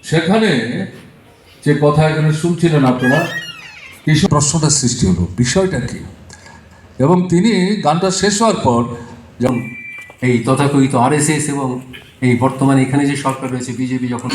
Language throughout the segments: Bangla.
সেখানে যে কথা এখানে শুনছিলেন আপনারা, এই প্রশ্নটার সৃষ্টি হলো, বিষয়টা কি। এবং তিনি গানটা শেষ হওয়ার পর যেমন এই তথাকথিত আরএসএস এবং এই বর্তমানে এখানে যে সরকার রয়েছে বিজেপি যখন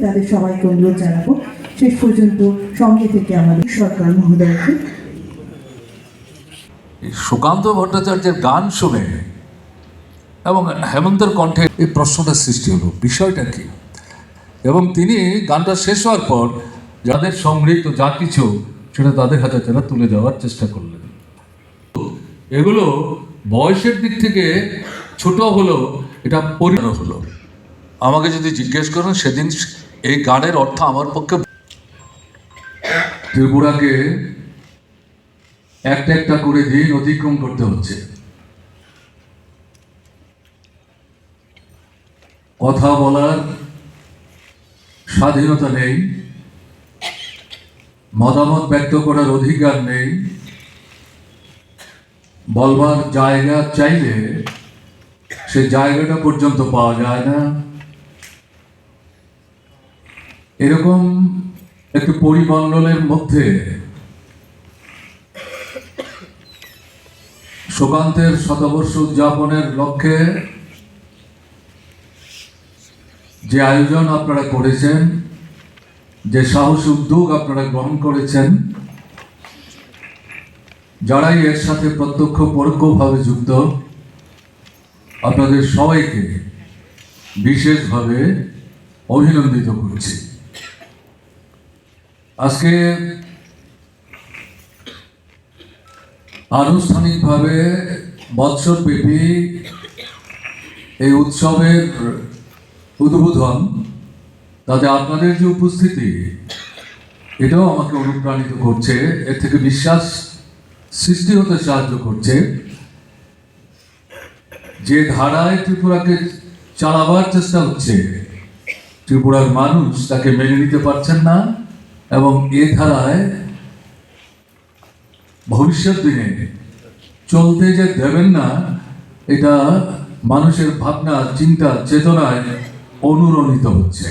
তাদের সবাইকে অনুরোধ জানাবো শেষ পর্যন্ত সঙ্গে থেকে আমাদের সরকার মহোদয়কে। সুকান্ত ভট্টাচার্যের গান শুনে এবং হেমন্তের কণ্ঠে এই প্রশ্নটার সৃষ্টি হলো, বিষয়টা কি। এবং তিনি গানটা শেষ হওয়ার পর যাদের সংগৃহীত যা কিছু সেটা তাদের হাতে তারা তুলে দেওয়ার চেষ্টা করলেন। এগুলো বয়সের দিক থেকে ছোট হলো, এটা পরিণত হলো। আমাকে যদি জিজ্ঞেস করেন, সেদিন এই গানের অর্থ আমার পক্ষে ত্রিপুরাকে একটা একটা করে দিন অতিক্রম করতে হচ্ছে। কথা বলার স্বাধীনতা নেই, মতামত ব্যক্ত করার অধিকার নেই, বলবার জায়গা চাইলে সে জায়গাটা পর্যন্ত পাওয়া যায় না। এরকম একটি পরিমণ্ডলের মধ্যে সুকান্তের শতবর্ষ উদযাপনের লক্ষ্যে যে আয়োজন আপনারা করেছেন, যে সাহসী উদ্যোগ আপনারা গ্রহণ করেছেন, যারাই এর সাথে প্রত্যক্ষ পরোক্ষভাবে যুক্ত, আপনাদের সবাইকে বিশেষভাবে অভিনন্দিত করছি। আজকে আনুষ্ঠানিকভাবে বৎসরব্যাপী এই উৎসবের উদ্বোধন, তাতে আপনাদের যে উপস্থিতি, এটাও আমাকে অনুপ্রাণিত করছে, এর থেকে বিশ্বাস সৃষ্টি হতে সাহায্য করছে। যে ধারায় ত্রিপুরাকে চালাবার চেষ্টা হচ্ছে, ত্রিপুরার মানুষ তাকে মেনে নিতে পারছেন না, এবং এ ধারায় ভবিষ্যৎ দিনে চলতে যে দেবেন না, এটা মানুষের ভাবনা, চিন্তা, চেতনায় অনুরণিত হচ্ছে।